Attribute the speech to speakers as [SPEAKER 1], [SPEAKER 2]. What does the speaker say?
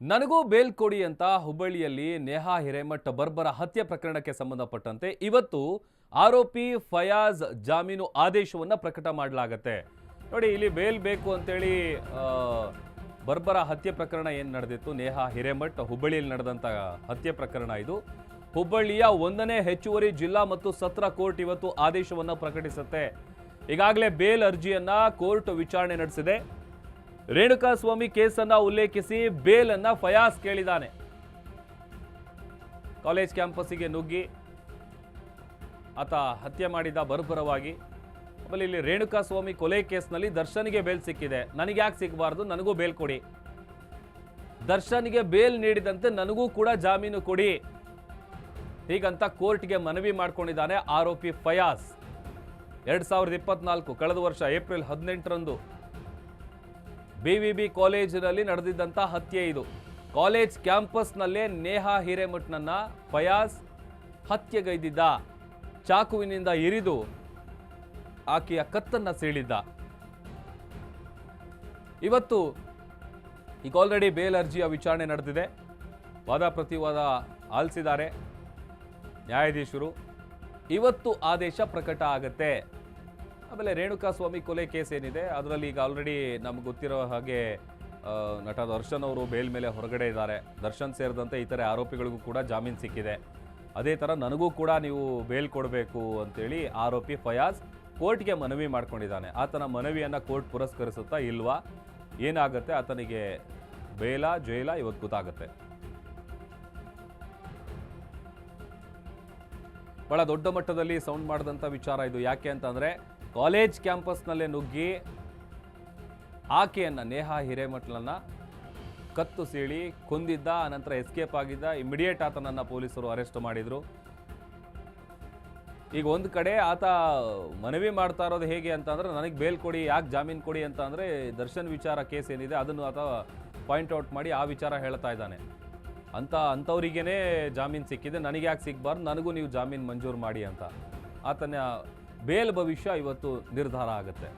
[SPEAKER 1] ನನಗೂ ಬೇಲ್ ಕೊಡಿ ಅಂತ ಹುಬ್ಬಳ್ಳಿಯಲ್ಲಿ ನೇಹಾ ಹಿರೇಮಠ್ ಬರ್ಬರ ಹತ್ಯೆ ಪ್ರಕರಣಕ್ಕೆ ಸಂಬಂಧಪಟ್ಟಂತೆ ಇವತ್ತು ಆರೋಪಿ ಫಯಾಜ್ ಜಾಮೀನು ಆದೇಶವನ್ನ ಪ್ರಕಟ ಮಾಡಲಾಗುತ್ತೆ. ನೋಡಿ, ಇಲ್ಲಿ ಬೇಲ್ ಬೇಕು ಅಂತೇಳಿ ಬರ್ಬರ ಹತ್ಯೆ ಪ್ರಕರಣ ಏನು ನಡೆದಿತ್ತು, ನೇಹಾ ಹಿರೇಮಠ್ ಹುಬ್ಬಳ್ಳಿಯಲ್ಲಿ ನಡೆದಂತ ಹತ್ಯೆ ಪ್ರಕರಣ ಇದು. ಹುಬ್ಬಳ್ಳಿಯ 1ನೇ ಹೆಚ್ಚುವರಿ ಜಿಲ್ಲಾ ಮತ್ತು ಸತ್ರ ಕೋರ್ಟ್ ಇವತ್ತು ಆದೇಶವನ್ನ ಪ್ರಕಟಿಸುತ್ತೆ. ಈಗಾಗಲೇ ಬೇಲ್ ಅರ್ಜಿಯನ್ನ ಕೋರ್ಟ್ ವಿಚಾರಣೆ ನಡೆಸಿದೆ. ರೇಣುಕಾಸ್ವಾಮಿ ಕೇಸನ್ನ ಉಲ್ಲೇಖಿಸಿ ಬೇಲನ್ನ ಫಯಾಜ್ ಕೇಳಿದ್ದಾನೆ. ಕಾಲೇಜ್ ಕ್ಯಾಂಪಸ್ಸಿಗೆ ನುಗ್ಗಿ ಆತ ಹತ್ಯೆ ಮಾಡಿದ ಬರ್ಬರವಾಗಿ. ಆಮೇಲೆ ಇಲ್ಲಿ ರೇಣುಕಾಸ್ವಾಮಿ ಕೊಲೆ ಕೇಸ್ನಲ್ಲಿ ದರ್ಶನ್ಗೆ ಬೇಲ್ ಸಿಕ್ಕಿದೆ, ನನಗೆ ಯಾಕೆ ಸಿಗಬಾರ್ದು, ನನಗೂ ಬೇಲ್ ಕೊಡಿ. ದರ್ಶನ್ಗೆ ಬೇಲ್ ನೀಡಿದಂತೆ ನನಗೂ ಕೂಡ ಜಾಮೀನು ಕೊಡಿ, ಹೀಗಂತ ಕೋರ್ಟ್ಗೆ ಮನವಿ ಮಾಡಿಕೊಂಡಿದ್ದಾನೆ ಆರೋಪಿ ಫಯಾಜ್. 2024 ಕಳೆದ ವರ್ಷ ಏಪ್ರಿಲ್ 18ರಂದು BVB ಕಾಲೇಜಿನಲ್ಲಿ ನಡೆದಿದ್ದಂಥ ಹತ್ಯೆ ಇದು. ಕಾಲೇಜ್ ಕ್ಯಾಂಪಸ್ನಲ್ಲೇ ನೇಹಾ ಹಿರೇಮಠ್ನನ್ನ ಫಯಾಜ್ ಹತ್ಯೆಗೈದಿದ್ದ. ಚಾಕುವಿನಿಂದ ಇರಿದು ಆಕೆಯ ಕತ್ತನ್ನ ಸೀಳಿದ್ದ. ಇವತ್ತು ಈಗ ಆಲ್ರೆಡಿ ಬೇಲ್ ಅರ್ಜಿಯ ವಿಚಾರಣೆ ನಡೆದಿದೆ. ವಾದ ಪ್ರತಿವಾದ ಆಲಿಸಿದ್ದಾರೆ ನ್ಯಾಯಾಧೀಶರು. ಇವತ್ತು ಆದೇಶ ಪ್ರಕಟ ಆಗುತ್ತೆ. ಆಮೇಲೆ ರೇಣುಕಾಸ್ವಾಮಿ ಕೊಲೆ ಕೇಸ್ ಏನಿದೆ ಅದರಲ್ಲಿ ಈಗ ಆಲ್ರೆಡಿ ನಮ್ಗೆ ಗೊತ್ತಿರೋ ಹಾಗೆ ನಟ ದರ್ಶನ್ ಅವರು ಬೇಲ್ ಮೇಲೆ ಹೊರಗಡೆ ಇದ್ದಾರೆ. ದರ್ಶನ್ ಸೇರಿದಂತೆ ಇತರೆ ಆರೋಪಿಗಳಿಗೂ ಕೂಡ ಜಾಮೀನು ಸಿಕ್ಕಿದೆ. ಅದೇ ಥರ ನನಗೂ ಕೂಡ ನೀವು ಬೇಲ್ ಕೊಡಬೇಕು ಅಂತೇಳಿ ಆರೋಪಿ ಫಯಾಜ್ ಕೋರ್ಟ್ಗೆ ಮನವಿ ಮಾಡ್ಕೊಂಡಿದ್ದಾನೆ. ಆತನ ಮನವಿಯನ್ನು ಕೋರ್ಟ್ ಪುರಸ್ಕರಿಸುತ್ತಾ ಇಲ್ವಾ, ಏನಾಗುತ್ತೆ, ಆತನಿಗೆ ಬೇಲಾ ಜೈಲಾ ಇವತ್ತು ಗೊತ್ತಾಗುತ್ತೆ. ಬಹಳ ದೊಡ್ಡ ಮಟ್ಟದಲ್ಲಿ ಸೌಂಡ್ ಮಾಡಿದಂಥ ವಿಚಾರ ಇದು. ಯಾಕೆ ಅಂತಂದರೆ ಕಾಲೇಜ್ ಕ್ಯಾಂಪಸ್ನಲ್ಲೇ ನುಗ್ಗಿ ಆಕೆಯನ್ನು ನೇಹಾ ಹಿರೇಮಠ್ನನ್ನ ಕತ್ತು ಸೀಳಿ ಕೊಂದಿದ್ದ. ಅನಂತರ ಎಸ್ಕೇಪ್ ಆಗಿದ್ದ. ಇಮಿಡಿಯೇಟ್ ಆತನನ್ನು ಪೊಲೀಸರು ಅರೆಸ್ಟ್ ಮಾಡಿದರು. ಈಗ ಒಂದು ಕಡೆ ಆತ ಮನವಿ ಮಾಡ್ತಾ ಇರೋದು ಹೇಗೆ ಅಂತಂದರೆ, ನನಗೆ ಬೇಲ್ ಕೊಡಿ, ಯಾಕೆ ಜಾಮೀನು ಕೊಡಿ ಅಂತ ಅಂದರೆ ದರ್ಶನ್ ವಿಚಾರ ಕೇಸ್ ಏನಿದೆ ಅದನ್ನು ಆತ ಪಾಯಿಂಟ್ಔಟ್ ಮಾಡಿ ಆ ವಿಚಾರ ಹೇಳ್ತಾ ಇದ್ದಾನೆ. ಅಂಥವ್ರಿಗೇ ಜಾಮೀನು ಸಿಕ್ಕಿದೆ, ನನಗೆ ಯಾಕೆ ಸಿಗಬಾರ್ದು, ನನಗೂ ನೀವು ಜಾಮೀನು ಮಂಜೂರು ಮಾಡಿ ಅಂತ. ಆತನ ಬೇಲ್ ಭವಿಷ್ಯ ಇವತ್ತು ನಿರ್ಧಾರ ಆಗುತ್ತೆ.